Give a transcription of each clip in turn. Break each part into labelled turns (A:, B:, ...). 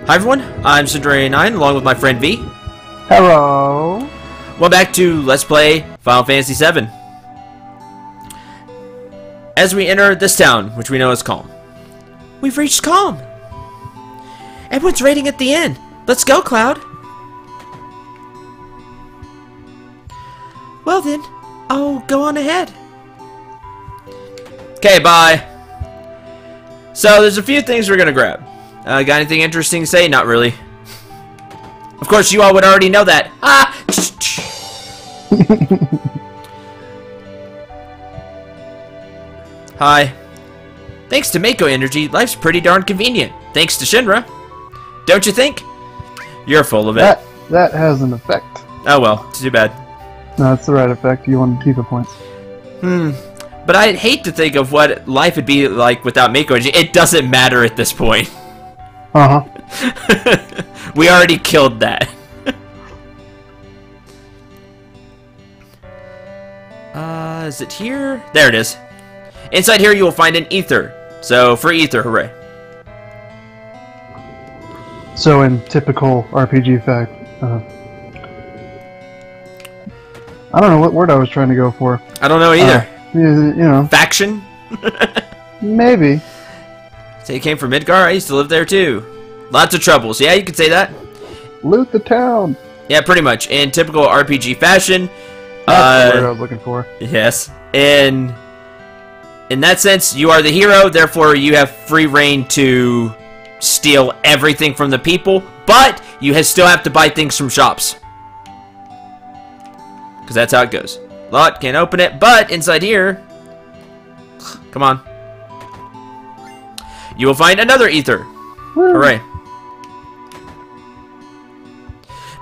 A: Hi everyone, I'm Cendril along with my friend V.
B: Hello.
A: Welcome back to Let's Play Final Fantasy VII. As we enter this town, which we know is Kalm. We've reached Kalm. Everyone's waiting at the inn. Let's go, Cloud. Well then, I'll go on ahead. Okay, bye. So there's a few things we're gonna grab. Got anything interesting to say? Not really. Of course, you all would already know that. Ah! Hi. Thanks to Mako Energy, life's pretty darn convenient. Thanks to Shinra. Don't you think? You're full of it.
B: That has an effect.
A: Oh well, too bad.
B: No, it's the right effect. You want to keep the points.
A: But I'd hate to think of what life would be like without Mako Energy. It doesn't matter at this point. We already killed that. Is it here? There it is. Inside here you will find an ether. So, free ether, hooray.
B: So in typical RPG fact, I don't know what word I was trying to go for.
A: I don't know either.
B: You know.
A: Faction?
B: Maybe.
A: So you came from Midgar? I used to live there too. Lots of troubles. Yeah, you could say that.
B: Loot the town.
A: Yeah, pretty much. In typical RPG fashion.
B: That's the word I was looking for.
A: Yes. In that sense, you are the hero, therefore you have free reign to steal everything from the people, but you still have to buy things from shops. Because that's how it goes. Lot can't open it, but inside here... Come on. You will find another ether.
B: Woo.
A: Hooray.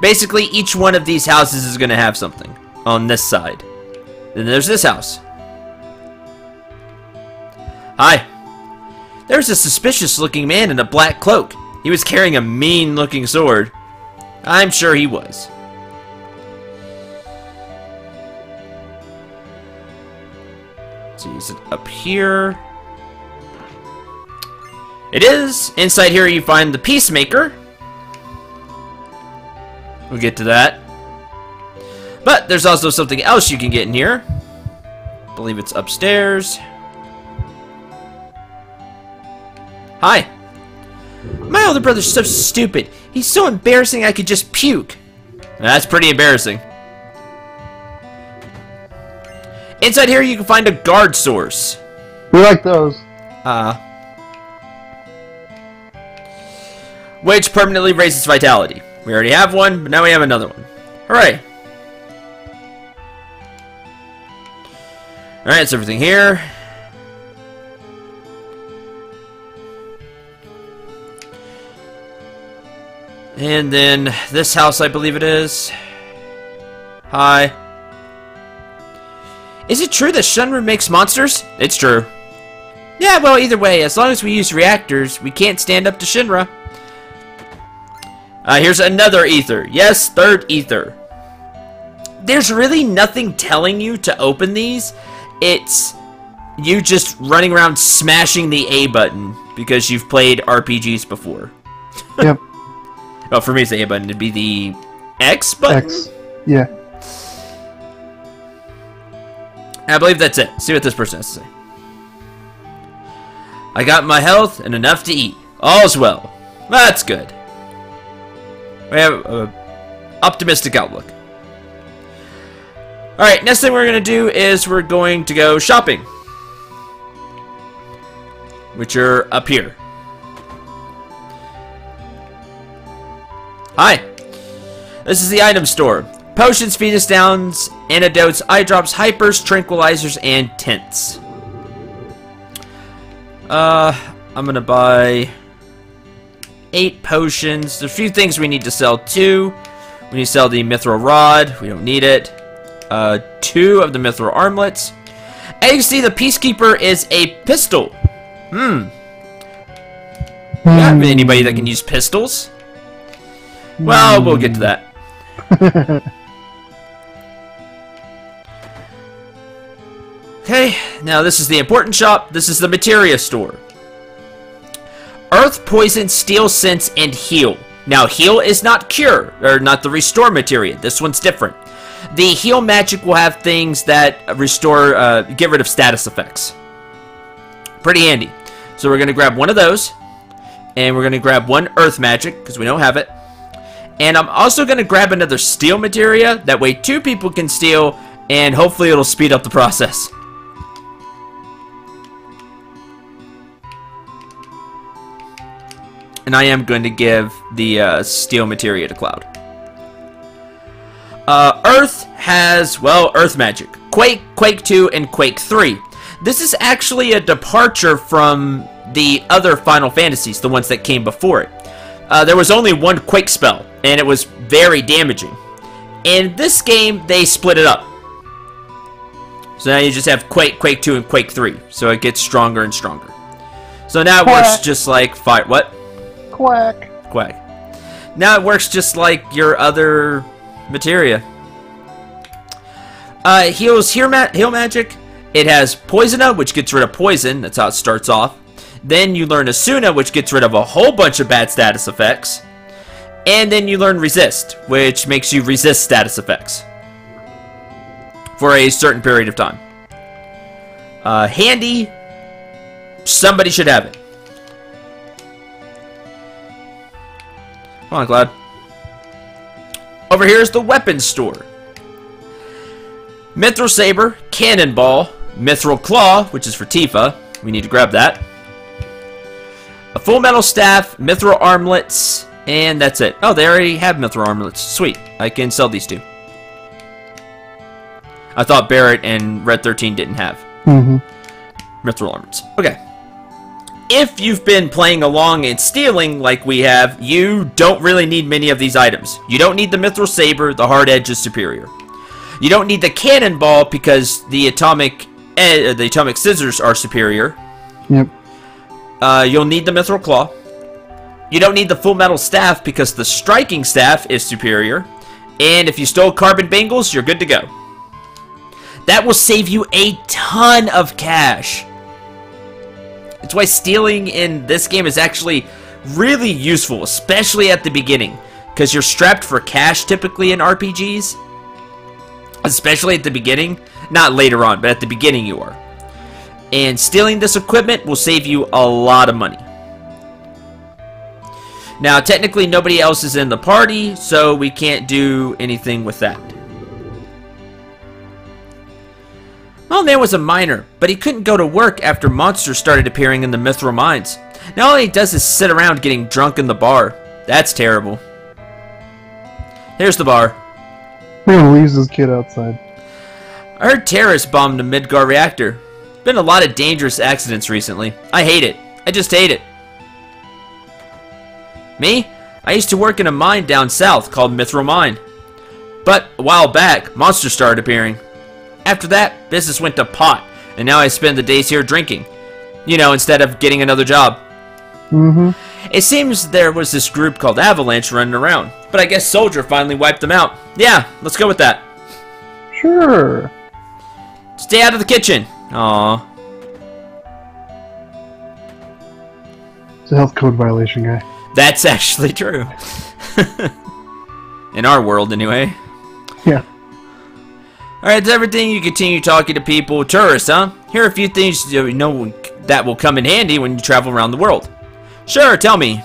A: Basically, each one of these houses is going to have something on this side. Then there's this house. Hi. There's a suspicious-looking man in a black cloak. He was carrying a mean-looking sword. I'm sure he was. So is it up here? It is. Inside here you find the Peacemaker. We'll get to that. But there's also something else you can get in here. I believe it's upstairs. Hi. My older brother's so stupid. He's so embarrassing I could just puke. That's pretty embarrassing. Inside here you can find a guard source.
B: We like those.
A: Which permanently raises vitality. We already have one, but now we have another one. Hooray. Alright, that's everything here. And then this house, I believe it is. Hi. Is it true that Shinra makes monsters? It's true. Yeah, well, either way, as long as we use reactors, we can't stand up to Shinra. Here's another ether. Yes, third ether. There's really nothing telling you to open these. It's you just running around smashing the A button because you've played RPGs before.
B: Yep.
A: Well, for me it's the A button. It'd be the X button?
B: X. Yeah.
A: I believe that's it. See what this person has to say. I got my health and enough to eat. All's well. That's good. We have an optimistic outlook. Alright, next thing we're going to do is we're going to go shopping. Which are up here. Hi. This is the item store. Potions, Phoenix Downs, antidotes, eye drops, hypers, tranquilizers, and tints. I'm gonna buy 8 potions. There's a few things we need to sell too. We need to sell the mithril rod. We don't need it. 2 of the mithril armlets. As you can see, the Peacekeeper is a pistol. You have anybody that can use pistols? Well, we'll get to that. Okay, now this is the important shop. This is the materia store. Earth, Poison, Steel, Sense, and Heal. Now, Heal is not Cure, or not the Restore materia. This one's different. The Heal magic will have things that restore, get rid of status effects. Pretty handy. So we're going to grab one of those. And we're going to grab one Earth magic, because we don't have it. And I'm also going to grab another Steel materia. That way 2 people can steal, and hopefully it'll speed up the process. And I am going to give the Steel materia to Cloud. Earth has, well, Earth magic. Quake, Quake 2, and Quake 3. This is actually a departure from the other Final Fantasies, the ones that came before it. There was only one Quake spell, and it was very damaging. In this game, they split it up. So now you just have Quake, Quake 2, and Quake 3. So it gets stronger and stronger. So now it works just like fire. What?
B: Quack.
A: Quack. Now it works just like your other materia. Heals heal magic. It has Poisona, which gets rid of poison. That's how it starts off. Then you learn Asuna, which gets rid of a whole bunch of bad status effects. And then you learn Resist, which makes you resist status effects for a certain period of time. Handy. Somebody should have it. Come on, Cloud. Over here is the weapons store. Mithril Saber, Cannonball, Mithril Claw, which is for Tifa. We need to grab that. A Full Metal Staff, Mithril Armlets, and that's it. Oh, they already have Mithril Armlets. Sweet. I can sell these 2. I thought Barrett and Red 13 didn't have Mithril Armlets. Okay. If you've been playing along and stealing like we have, you don't really need many of these items. You don't need the Mithril Saber, the Hard Edge is superior. You don't need the Cannonball because the Atomic Scissors are superior.
B: Yep.
A: You'll need the Mithril Claw. You don't need the Full Metal Staff because the Striking Staff is superior. And if you stole Carbon Bangles, you're good to go. That will save you a ton of cash. It's why stealing in this game is actually really useful, especially at the beginning. Because you're strapped for cash typically in RPGs. Especially at the beginning. Not later on, but at the beginning you are. And stealing this equipment will save you a lot of money. Now, technically nobody else is in the party, so we can't do anything with that. My old man was a miner, but he couldn't go to work after monsters started appearing in the Mithril mines. Now all he does is sit around getting drunk in the bar. That's terrible. Here's the bar.
B: He leaves his kid outside.
A: I heard terrorists bombed a Midgar reactor. Been a lot of dangerous accidents recently. I hate it. I just hate it. Me? I used to work in a mine down south called Mithril Mine. But a while back, monsters started appearing. After that, business went to pot, and now I spend the days here drinking. You know, instead of getting another job. It seems there was this group called Avalanche running around, but I guess Soldier finally wiped them out. Yeah, let's go with that.
B: Sure.
A: Stay out of the kitchen. Aww.
B: It's a health code violation, guy.
A: That's actually true. In our world, anyway.
B: Yeah.
A: Alright, that's everything. You continue talking to people. Tourists, huh? Here are a few things you know that will come in handy when you travel around the world. Sure, tell me.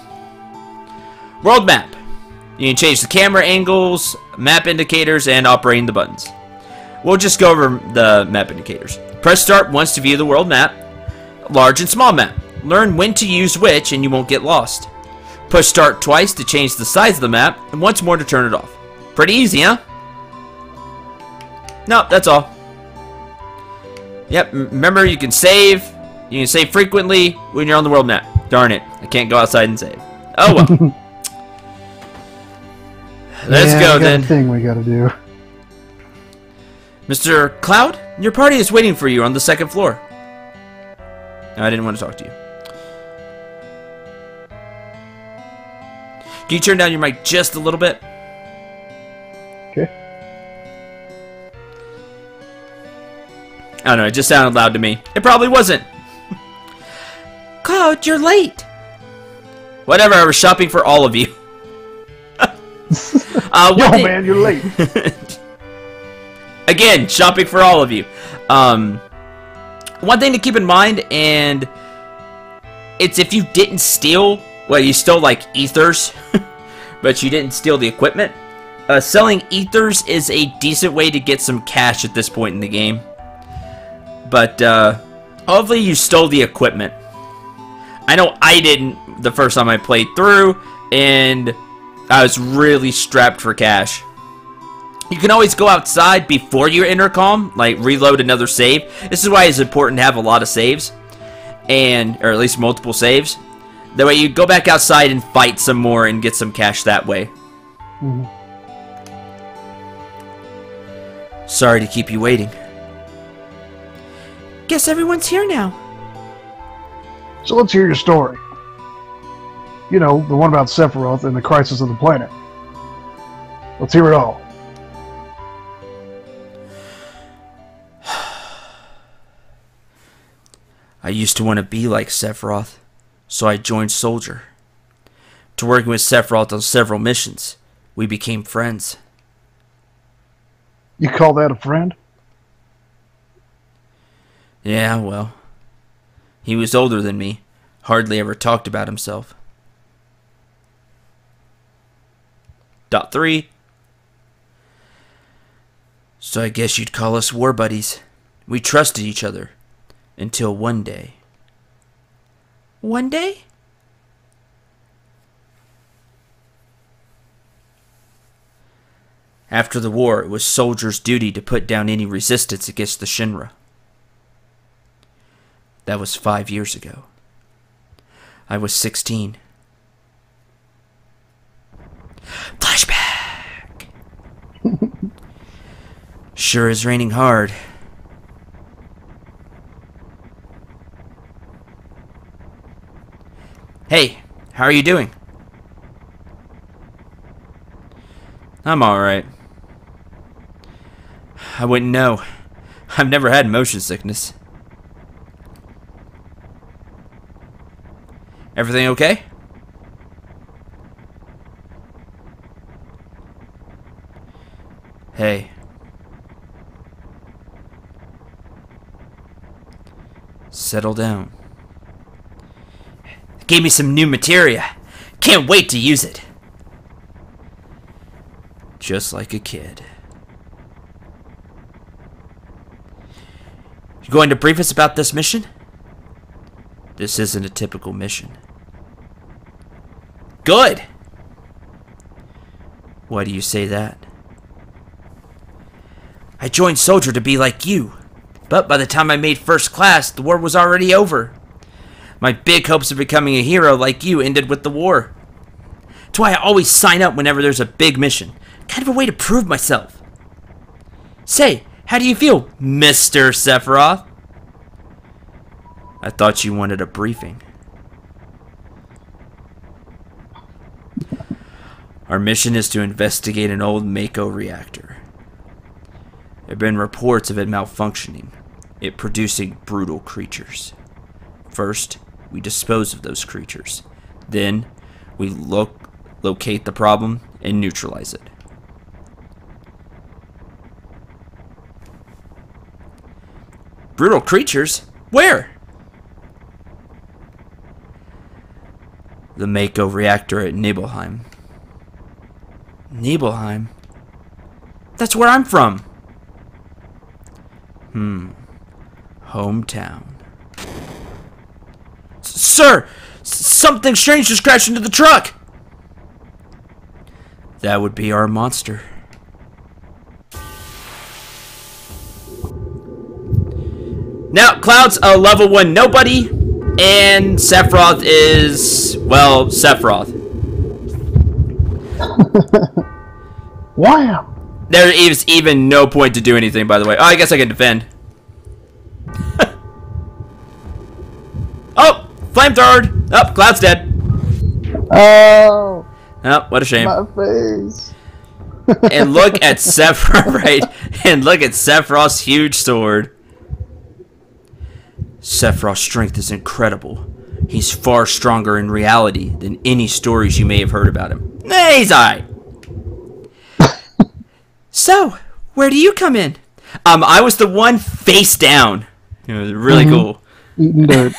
A: World map. You can change the camera angles, map indicators, and operating the buttons. We'll just go over the map indicators. Press start once to view the world map. Large and small map. Learn when to use which and you won't get lost. Push start twice to change the size of the map, and once more to turn it off. Pretty easy, huh? Nope, that's all. Yep, remember you can save. You can save frequently when you're on the world map. Darn it, I can't go outside and save. Oh well. Let's go then.
B: Thing we gotta do.
A: Mr. Cloud, your party is waiting for you on the 2nd floor. No, I didn't want to talk to you. Can you turn down your mic just a little bit?
B: Okay.
A: I don't know, it just sounded loud to me. It probably wasn't. Cloud, you're late. Whatever, I was shopping for all of you.
B: Yo, man, you're late.
A: Again, shopping for all of you. One thing to keep in mind, and it's if you didn't steal, well, you stole like ethers, but you didn't steal the equipment. Selling ethers is a decent way to get some cash at this point in the game. But hopefully you stole the equipment. I know I didn't the first time I played through, and I was really strapped for cash. You can always go outside before you enter Kalm, like reload another save. This is why it's important to have a lot of saves, or at least multiple saves. That way you go back outside and fight some more and get some cash that way.
B: Mm-hmm.
A: Sorry to keep you waiting. Guess everyone's here now.
B: So let's hear your story. You know, the one about Sephiroth and the crisis of the planet. Let's hear it all.
A: I used to want to be like Sephiroth, so I joined Soldier. After working with Sephiroth on several missions, we became friends.
B: You call that a friend?
A: Yeah, well, he was older than me, hardly ever talked about himself. Dot 3. So I guess you'd call us war buddies. We trusted each other. Until one day. One day? After the war, it was Soldier's duty to put down any resistance against the Shinra. That was 5 years ago. I was 16. Flashback! Sure is raining hard. Hey, how are you doing? I'm alright. I wouldn't know. I've never had motion sickness. Everything okay? Hey. Settle down. Gave me some new materia. Can't wait to use it. Just like a kid. You going to brief us about this mission? This isn't a typical mission. Good! Why do you say that? I joined Soldier to be like you. But by the time I made first class, the war was already over. My big hopes of becoming a hero like you ended with the war. That's why I always sign up whenever there's a big mission. Kind of a way to prove myself. Say, how do you feel, Mr. Sephiroth? I thought you wanted a briefing. Our mission is to investigate an old Mako reactor. There have been reports of it malfunctioning, it producing brutal creatures. First, we dispose of those creatures. Then, we locate the problem and neutralize it. Brutal creatures? Where? The Mako reactor at Nibelheim. Nibelheim? That's where I'm from. Hometown. Sir! Something strange just crashed into the truck! That would be our monster. Now, Cloud's a level 1 nobody, and Sephiroth is, well, Sephiroth.
B: Wow!
A: There is even no point to do anything, by the way. Oh, I guess I can defend. Oh! Flamethrower! Oh, Cloud's dead.
B: Oh!
A: Oh, what a shame.
B: My face.
A: And look at Sephiroth, right? And look at Sephiroth's huge sword. Sephiroth's strength is incredible. He's far stronger in reality than any stories you may have heard about him. He's alright. So, where do you come in? I was the one face down. It was really cool.
B: Eating dirt.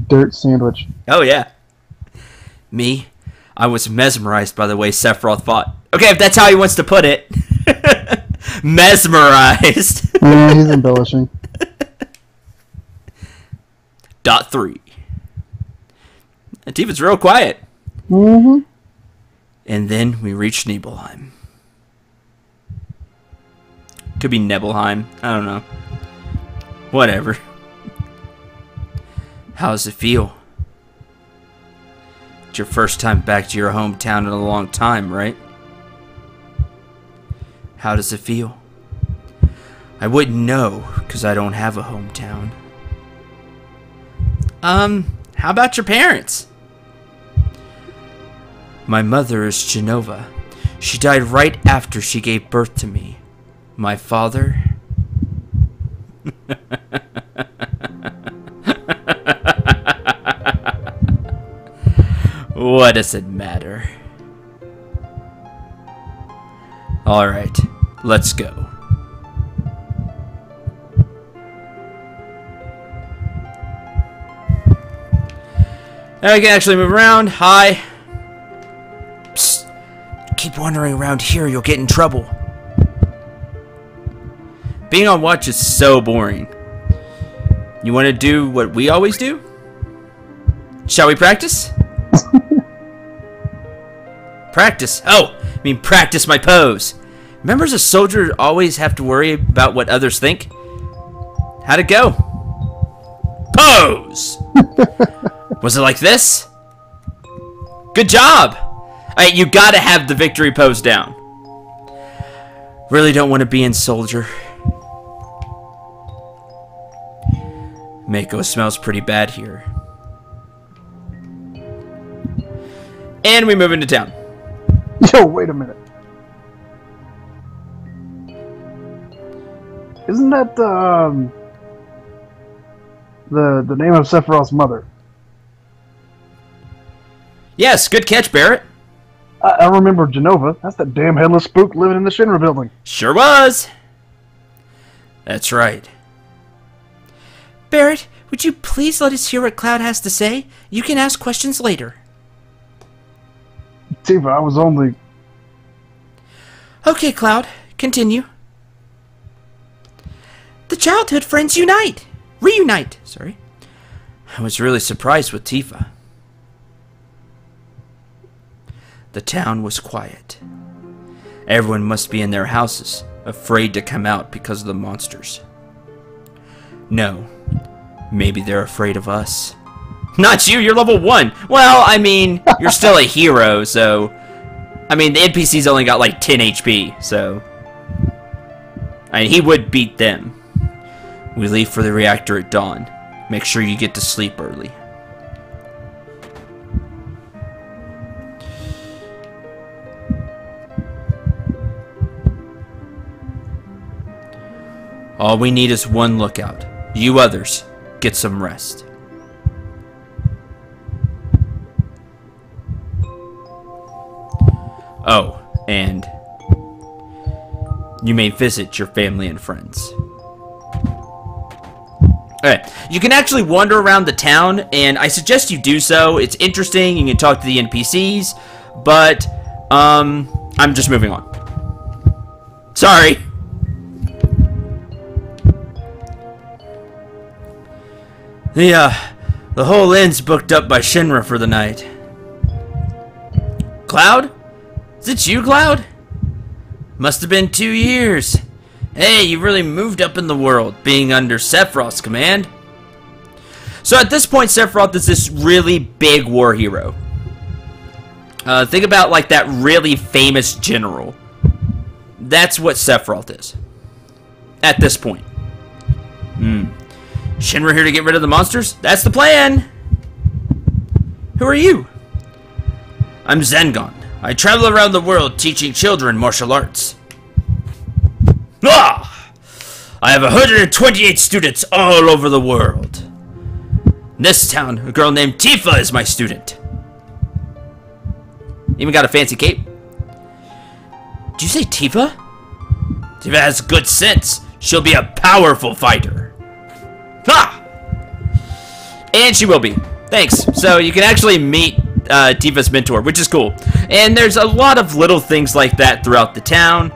B: Dirt sandwich.
A: Oh, yeah. Me? I was mesmerized by the way Sephiroth fought. Okay, if that's how he wants to put it. Mesmerized.
B: Yeah, he's embellishing.
A: Dot 3. Tifa's real quiet.
B: Mm-hmm.
A: And then we reached Nibelheim. Could be Nebelheim. I don't know. Whatever. How does it feel? It's your first time back to your hometown in a long time, right? How does it feel? I wouldn't know, because I don't have a hometown. How about your parents? My mother is Genova. She died right after she gave birth to me. My father... What does it matter? Alright, let's go. Now we can actually move around. Hi. Psst. Keep wandering around here, you'll get in trouble. Being on watch is so boring. You want to do what we always do? Shall we practice? Practice? Oh, I mean practice my pose. Remember, as a soldier, always have to worry about what others think? How'd it go? Pose! Was it like this? Good job! Alright, you gotta have the victory pose down. Really don't want to be in soldier. Mako smells pretty bad here. And we move into town.
B: Yo, wait a minute. Isn't that the name of Sephiroth's mother?
A: Yes, good catch, Barrett.
B: I remember Genova. That's that damn headless spook living in the Shinra building.
A: Sure was. That's right.
C: Barrett, would you please let us hear what Cloud has to say? You can ask questions later.
B: Tifa, I was only...
C: Okay, Cloud, continue. The childhood friends unite! Reunite, sorry.
A: I was really surprised with Tifa. The town was quiet. Everyone must be in their houses, afraid to come out because of the monsters. No, maybe they're afraid of us. Not you, you're level 1. Well, I mean, you're still a hero, so... I mean, the NPC's only got like 10 HP, so... I mean, he would beat them. We leave for the reactor at dawn. Make sure you get to sleep early. All we need is one lookout. You others, get some rest. Oh, and you may visit your family and friends. Alright, you can actually wander around the town, and I suggest you do so. It's interesting, you can talk to the NPCs, but, I'm just moving on. Sorry. The whole inn's booked up by Shinra for the night. Cloud? Is it you, Cloud? Must have been 2 years. Hey, you really moved up in the world, being under Sephiroth's command. So at this point, Sephiroth is this really big war hero. Think about like that really famous general. That's what Sephiroth is. At this point. Shinra here to get rid of the monsters? That's the plan! Who are you? I'm Zengon. I travel around the world teaching children martial arts. Ah! I have 128 students all over the world. In this town, a girl named Tifa is my student. Even got a fancy cape. Did you say Tifa? Tifa has good sense. She'll be a powerful fighter. Ha! And she will be. Thanks. So you can actually meet Tifa's mentor, which is cool. And there's a lot of little things like that throughout the town.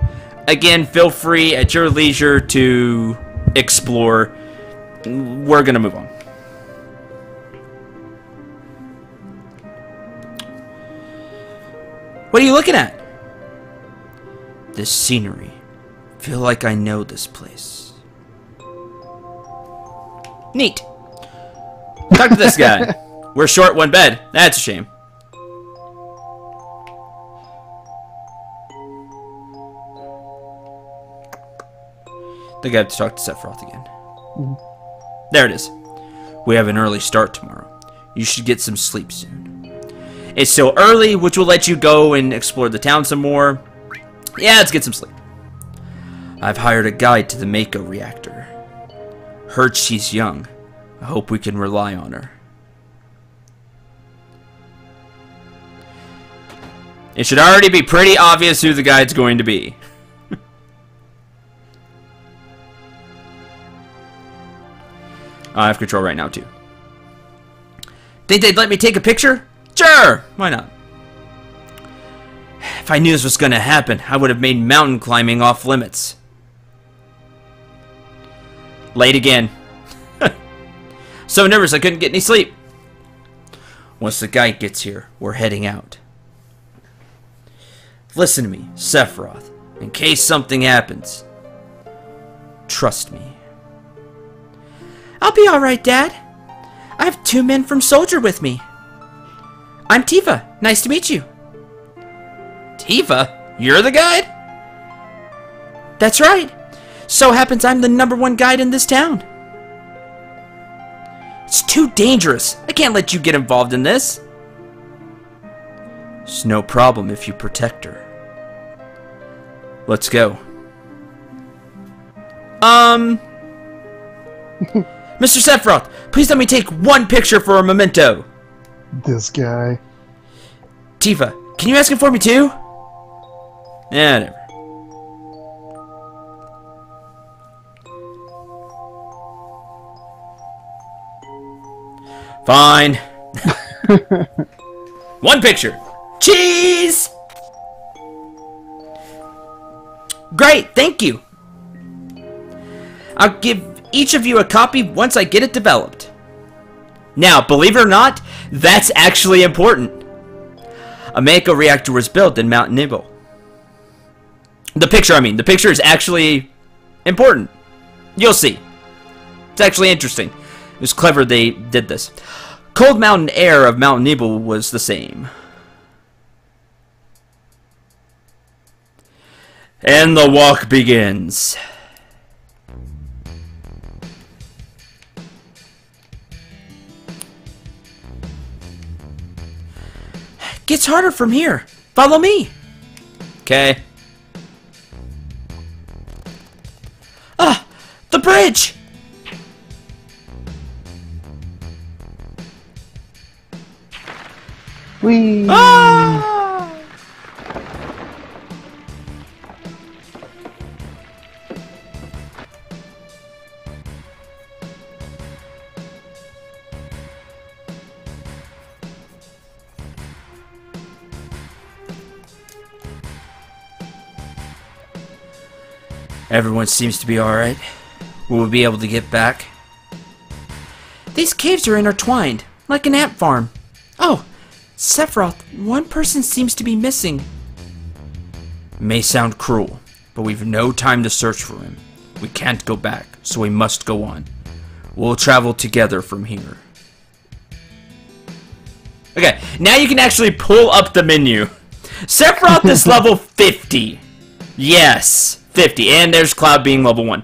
A: Again, feel free at your leisure to explore. We're gonna move on. What are you looking at? This scenery. Feel like I know this place. Neat. Talk to this guy. We're short one bed. That's a shame. I think I have to talk to Sephiroth again. There it is. We have an early start tomorrow. You should get some sleep soon. It's still early, which will let you go and explore the town some more. Yeah, let's get some sleep. I've hired a guide to the Mako reactor. Heard she's young. I hope we can rely on her. It should already be pretty obvious who the guide's going to be. I have control right now, too. Think they'd let me take a picture? Sure! Why not? If I knew this was going to happen, I would have made mountain climbing off limits. Late again. So nervous I couldn't get any sleep. Once the guide gets here, we're heading out. Listen to me, Sephiroth. In case something happens, trust me.
C: I'll be alright, Dad. I have 2 men from Soldier with me. I'm Tifa. Nice to meet you.
A: Tifa? You're the guide?
C: That's right. So happens I'm the #1 guide in this town.
A: It's too dangerous. I can't let you get involved in this. It's no problem if you protect her. Let's go. Mr. Sephiroth, please let me take one picture for a memento.
B: This guy.
A: Tifa, can you ask him for me too? Yeah, never. Fine. One picture. Cheese!
C: Great, thank you.
A: I'll give each of you a copy once I get it developed. Now, believe it or not, that's actually important. A Mako reactor was built in Mount Nibble. The picture is actually important. You'll see. It's actually interesting. It was clever they did this. Cold mountain air of Mount Nibble was the same. And the walk begins.
C: Gets harder from here. Follow me.
A: Okay.
C: Ah, the bridge.
B: Whee!
A: Ah! Everyone seems to be alright. Will we be able to get back?
C: These caves are intertwined, like an ant farm. Oh, Sephiroth, one person seems to be missing.
A: It may sound cruel, but we've no time to search for him. We can't go back, so we must go on. We'll travel together from here. Okay, now you can actually pull up the menu. Sephiroth is level 50. Yes, 50. And there's Cloud being level 1.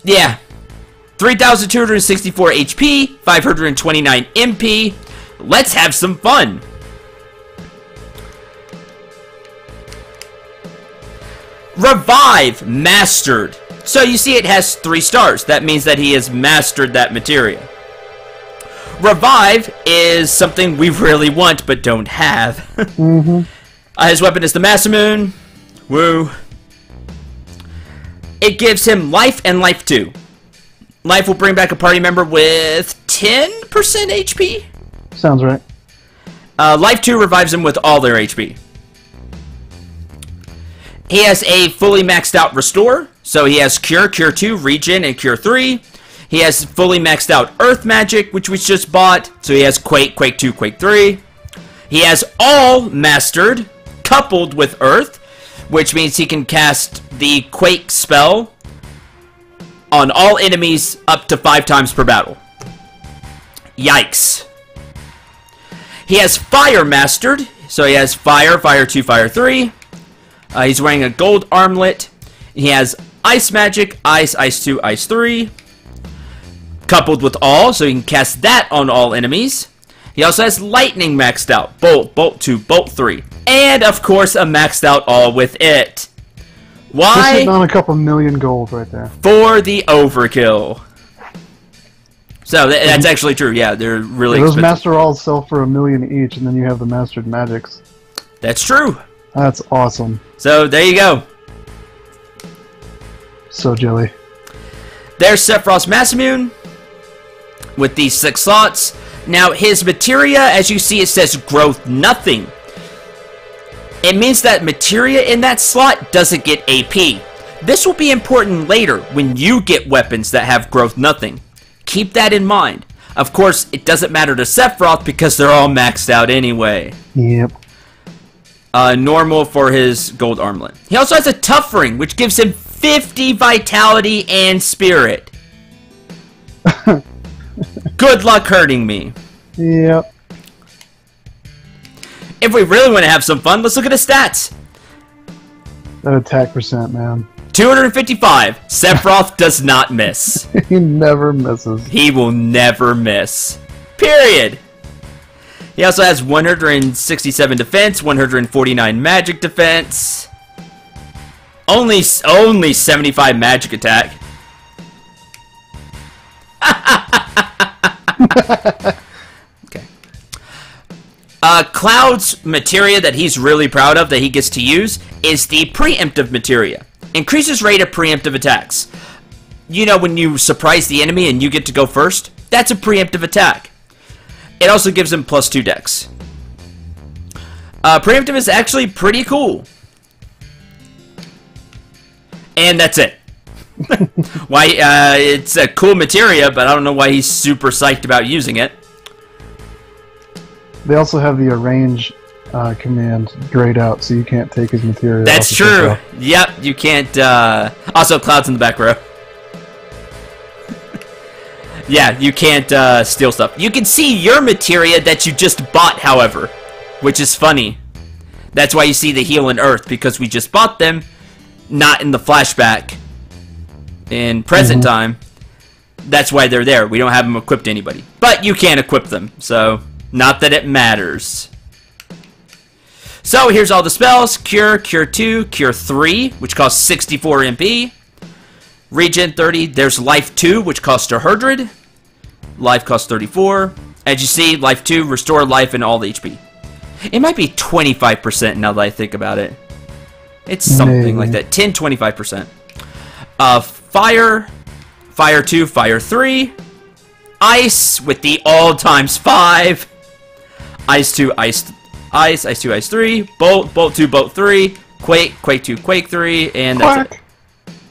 A: Yeah. 3,264 HP, 529 MP. Let's have some fun. Revive mastered. So you see it has 3 stars. That means that he has mastered that materia. Revive is something we really want but don't have. His weapon is the Masamune. Woo. It gives him life and life 2. Life will bring back a party member with 10% HP.
B: Sounds right.
A: Life 2 revives him with all their HP. He has a fully maxed out Restore. So he has Cure, Cure 2, Regen, and Cure 3. He has fully maxed out Earth Magic, which we just bought. So he has Quake, Quake 2, Quake 3. He has All Mastered, coupled with Earth, which means he can cast the Quake spell on all enemies up to 5 times per battle. Yikes. He has Fire Mastered, so he has Fire, Fire 2, Fire 3. He's wearing a gold armlet. He has Ice Magic, Ice, Ice 2, Ice 3. Coupled with All, so he can cast that on all enemies. He also has Lightning maxed out. Bolt, Bolt 2, Bolt 3. And, of course, a maxed out All with it. Why?
B: Just sitting on a couple million gold right there.
A: For the overkill. So, that's actually true. Yeah, they're really
B: Those
A: expensive.
B: Master Alls sell for 1 million each, and then you have the Mastered Magics.
A: That's true.
B: That's awesome.
A: So, there you go.
B: So jelly.
A: There's Sephiroth's Masamune with these 6 slots. Now, his materia, as you see, it says growth nothing. It means that materia in that slot doesn't get AP. This will be important later when you get weapons that have growth nothing. Keep that in mind. Of course, it doesn't matter to Sephiroth because they're all maxed out anyway.
B: Yep.
A: Normal for his gold armlet. He also has a Tough Ring, which gives him 50 vitality and spirit. Good luck hurting me.
B: Yep.
A: If we really want to have some fun, let's look at his stats.
B: That attack percent, man.
A: 255. Sephiroth does not miss.
B: He never misses.
A: He will never miss. Period. He also has 167 defense, 149 magic defense. Only 75 magic attack. Okay. Cloud's materia that he's really proud of that he gets to use is the preemptive materia. Increases rate of preemptive attacks. You know when you surprise the enemy and you get to go first? That's a preemptive attack. It also gives him +2 dex. Preemptive is actually pretty cool. And that's it. Why? It's a cool materia, but I don't know why he's super psyched about using it.
B: They also have the arrange command grayed out, so you can't take his material.
A: That's true. Yep, you can't. Also, Cloud's in the back row. Yeah, you can't steal stuff. You can see your materia that you just bought, however, which is funny. That's why you see the heal and earth, because we just bought them, not in the flashback. In present time, that's why they're there. We don't have them equipped to anybody. But you can equip them, so not that it matters. So here's all the spells. Cure, Cure 2, Cure 3, which costs 64 MP. Regen 30. There's Life 2, which costs 100. Life costs 34. As you see, Life 2, restore life and all the HP. It might be 25% now that I think about it. It's something like that. 10-25%. Fire. Fire 2, Fire 3. Ice with the all times 5. Ice 2, Ice 2, Ice 3. Bolt, Bolt 2, Bolt 3. Quake, Quake 2, Quake 3. And that's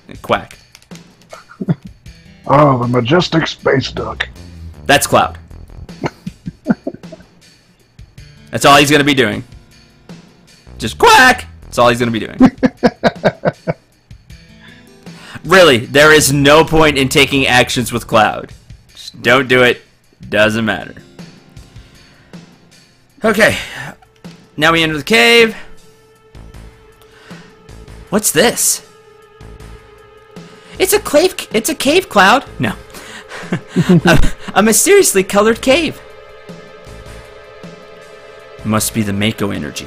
A: it. Quack.
B: Oh, the majestic space duck.
A: That's Cloud. That's all he's going to be doing. Just quack! That's all he's going to be doing. Really, there is no point in taking actions with Cloud. Just don't do it. Doesn't matter. Okay. Now we enter the cave. What's this? It's a cave, Cloud. No. a mysteriously colored cave. Must be the Mako energy.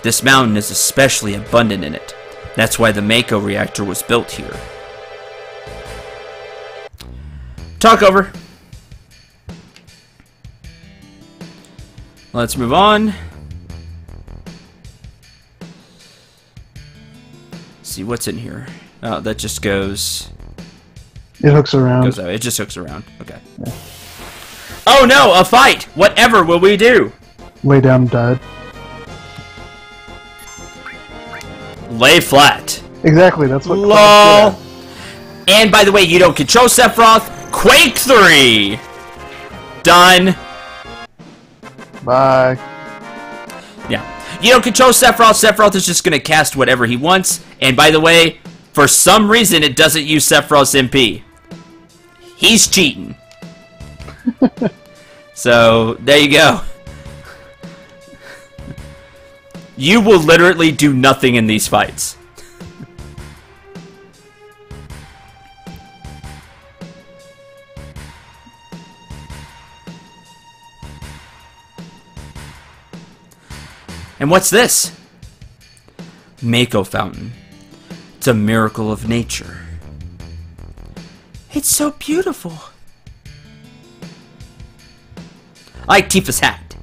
A: This mountain is especially abundant in it. That's why the Mako reactor was built here. Talk over. let's move on. See what's in here. Oh, that just goes.
B: It hooks around.
A: Goes out. It just hooks around. Okay. Yeah. Oh no, a fight! Whatever will we do?
B: Lay down and died.
A: Lay flat.
B: Exactly, that's what.
A: LOL. And by the way, you don't control Sephiroth. Quake 3. Done.
B: Bye.
A: Yeah. You don't control Sephiroth. Sephiroth is just gonna cast whatever he wants. And by the way, for some reason, it doesn't use Sephiroth's MP. He's cheating. So, there you go. You will literally do nothing in these fights. And what's this? Mako Fountain. It's a miracle of nature. It's so beautiful. I like Tifa's hat.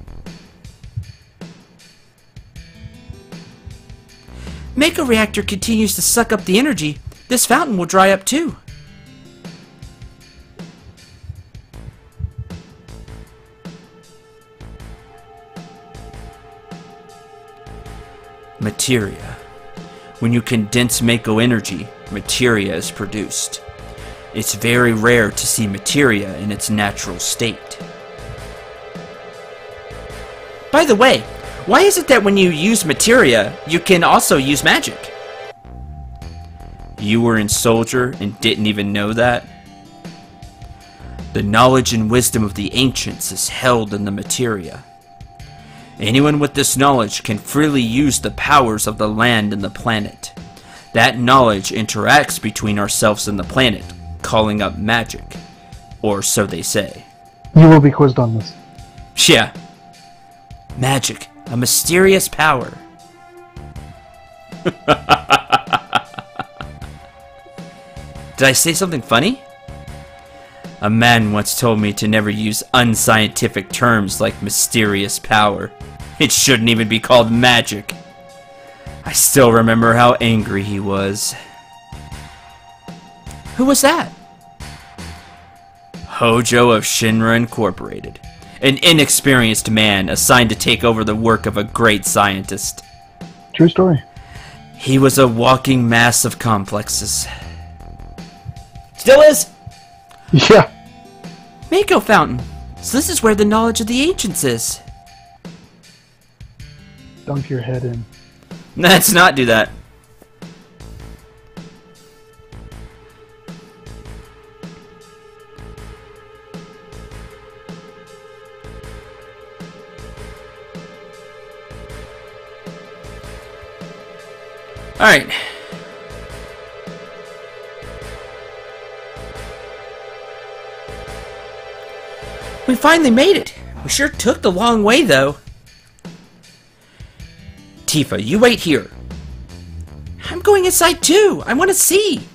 C: Mako reactor continues to suck up the energy. This fountain will dry up too.
A: Materia. When you condense Mako energy, materia is produced. It's very rare to see materia in its natural state.
C: By the way, why is it that when you use materia, you can also use magic?
A: You were in Soldier and didn't even know that? The knowledge and wisdom of the ancients is held in the materia. Anyone with this knowledge can freely use the powers of the land and the planet. That knowledge interacts between ourselves and the planet, calling up magic. Or so they say.
B: You will be quizzed on this.
A: Yeah. Magic, a mysterious power. Did I say something funny? A man once told me to never use unscientific terms like mysterious power. It shouldn't even be called magic. I still remember how angry he was.
C: Who was that?
A: Hojo of Shinra Incorporated. An inexperienced man assigned to take over the work of a great scientist.
B: True story.
A: He was a walking mass of complexes. Still is?
B: Yeah.
C: Mako Fountain. So this is where the knowledge of the ancients is.
B: Dunk your head in.
A: Let's not do that. Alright.
C: We finally made it. We sure took the long way, though.
A: Tifa, you wait here.
C: I'm going inside, too. I want to see.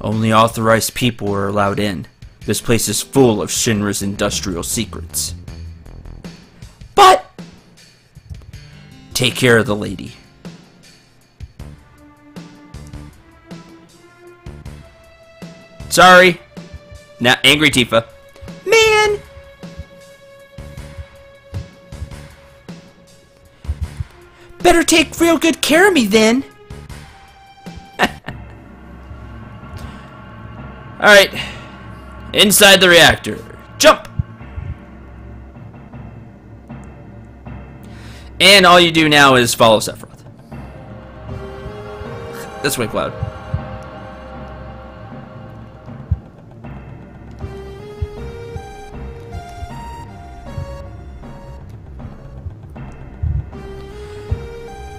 A: Only authorized people are allowed in. This place is full of Shinra's industrial secrets.
C: But...
A: Take care of the lady. Sorry. Now, angry Tifa.
C: Man! Better take real good care of me, then.
A: Alright. Inside the reactor. Jump! And all you do now is follow Sephiroth. This way, Cloud.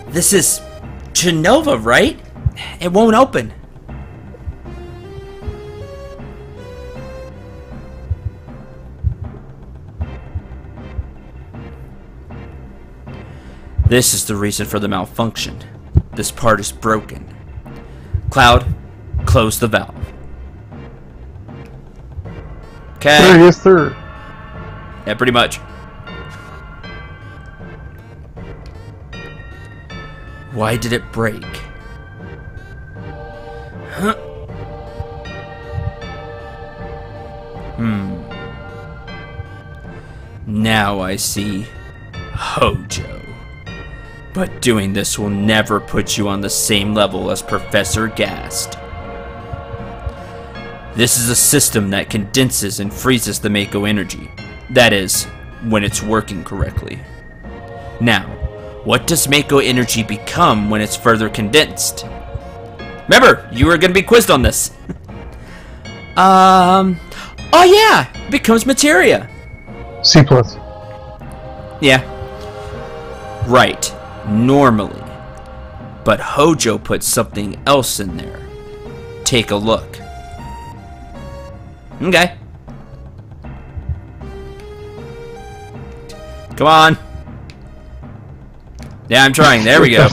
C: This is Genova, right? It won't open.
A: This is the reason for the malfunction. This part is broken. Cloud, close the valve. Okay.
B: Sir, yes, sir.
A: Yeah, pretty much. Why did it break? Huh? Now I see Hojo. But doing this will never put you on the same level as Professor Gast. This is a system that condenses and freezes the Mako energy. That is, when it's working correctly. Now, what does Mako energy become when it's further condensed? Remember, you were going to be quizzed on this. Oh yeah, it becomes materia.
B: C+.
A: Yeah. Right, normally. But Hojo put something else in there. Take a look. Okay. Come on. Yeah, I'm trying. There we go.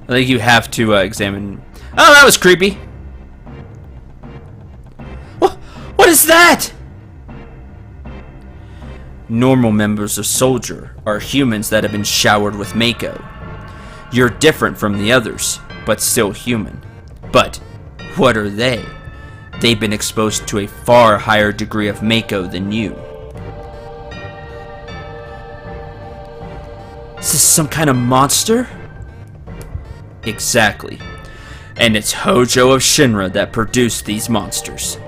A: I think you have to examine... Oh, that was creepy. What is that? Normal members of Soldier are humans that have been showered with Mako. You're different from the others, but still human. But what are they? They've been exposed to a far higher degree of Mako than you. Is this some kind of monster? Exactly. And it's Hojo of Shinra that produced these monsters.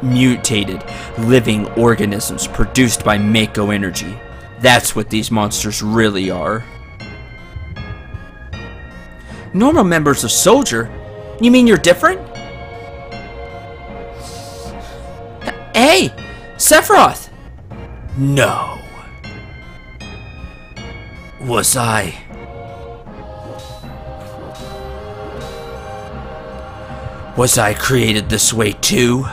A: Mutated, living organisms produced by Mako energy. That's what these monsters really are. Normal members of Soldier? You mean you're different? Hey, Sephiroth! No. Was I created this way too?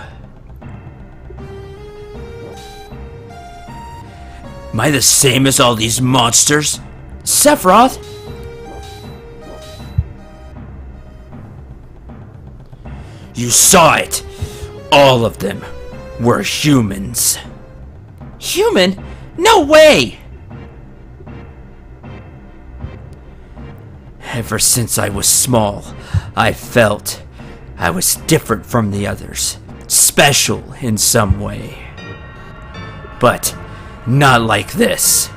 A: Am I the same as all these monsters? Sephiroth? You saw it! All of them were humans. Human? No way! Ever since I was small, I felt I was different from the others. Special in some way. But not like this.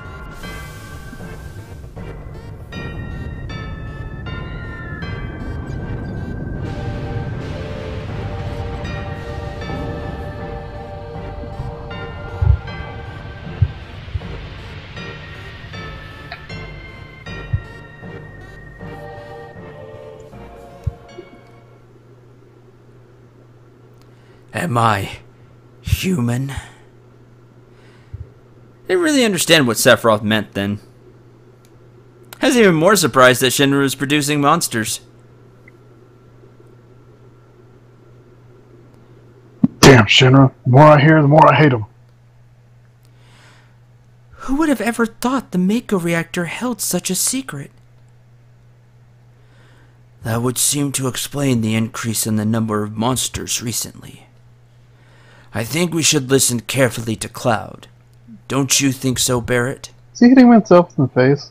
A: Am I human? I didn't really understand what Sephiroth meant then. I was even more surprised that Shinra was producing monsters.
B: Damn, Shinra. The more I hear, the more I hate them.
C: Who would have ever thought the Mako reactor held such a secret?
A: That would seem to explain the increase in the number of monsters recently. I think we should listen carefully to Cloud. Don't you think so, Barrett?
B: Is he hitting himself in the face?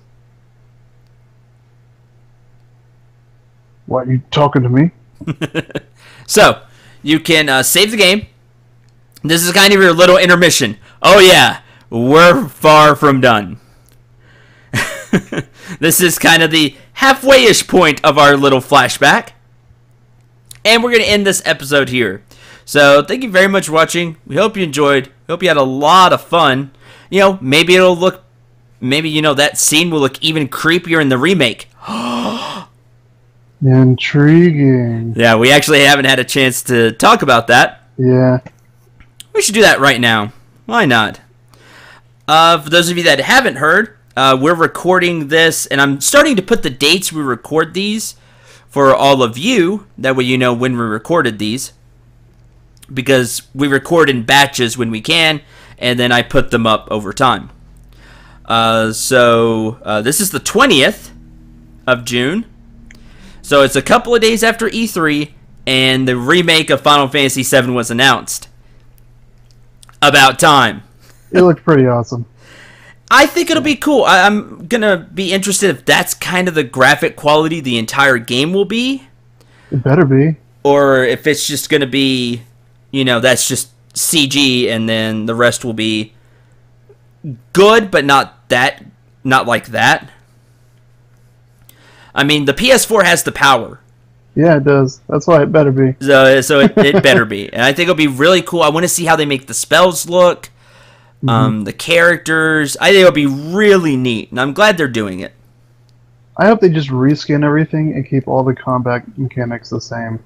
B: What, you talking to me?
A: So, you can save the game. This is kind of your little intermission. Oh yeah, we're far from done. This is kind of the halfway-ish point of our little flashback. And we're going to end this episode here. So, thank you very much for watching. We hope you enjoyed. Hope you had a lot of fun. You know, maybe it'll look... Maybe, you know, that scene will look even creepier in the remake.
B: Intriguing.
A: Yeah, we actually haven't had a chance to talk about that.
B: Yeah.
A: We should do that right now. Why not? For those of you that haven't heard, we're recording this, and I'm starting to put the dates we record these for all of you. That way you know when we recorded these. Because we record in batches when we can, and then I put them up over time. So this is the 20th of June. So it's a couple of days after E3, and the remake of Final Fantasy VII was announced. About time.
B: It looked pretty awesome.
A: I think it'll be cool. I'm going to be interested if that's kind of the graphic quality the entire game will be.
B: It better be.
A: Or if it's just going to be, that's just CG, and then the rest will be good, but not like that. I mean, the PS4 has the power.
B: Yeah, it does. That's why it better be.
A: So it better be. And I think it'll be really cool. I want to see how they make the spells look, the characters. I think it'll be really neat, and I'm glad they're doing it.
B: I hope they just reskin everything and keep all the combat mechanics the same.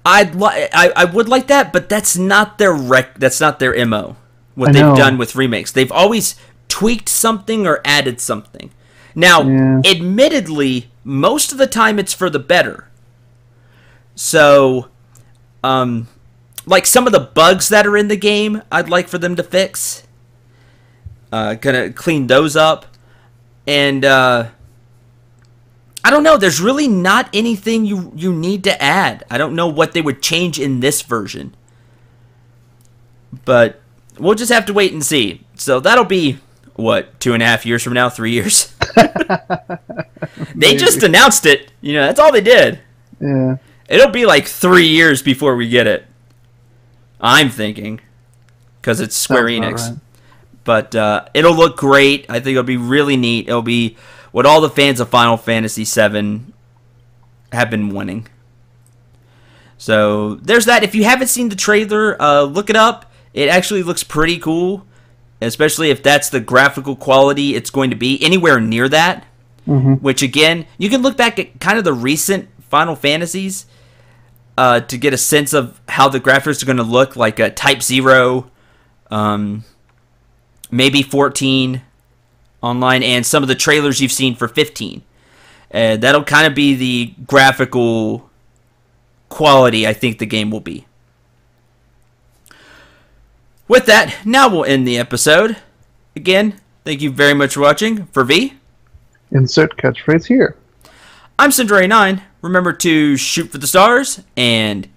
A: I would like that, but that's not their MO. What
B: I
A: they've
B: know.
A: done with remakes. They've always tweaked something or added something. Now, admittedly, most of the time it's for the better. So, like some of the bugs that are in the game, I'd like for them to fix. Gonna clean those up. And, I don't know, there's really not anything you need to add. I don't know what they would change in this version. But we'll just have to wait and see. So that'll be, 2.5 years from now? 3 years? They just announced it. That's all they did.
B: Yeah.
A: It'll be like 3 years before we get it. I'm thinking. Because it's Square
B: Sounds about
A: Enix.
B: right.
A: But it'll look great. I think it'll be really neat. It'll be what all the fans of Final Fantasy VII have been wanting. So there's that. If you haven't seen the trailer, look it up. It actually looks pretty cool. Especially if that's the graphical quality it's going to be. Anywhere near that. Which again, you can look back at kind of the recent Final Fantasies to get a sense of how the graphics are going to look, like Type 0, maybe 14 online, and some of the trailers you've seen for 15. That'll kind of be the graphical quality I think the game will be. With that, now we'll end the episode. Again, thank you very much for watching. For V,
B: Insert catchphrase here.
A: I'm Cendril 9. Remember to shoot for the stars, and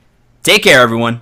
A: take care, everyone.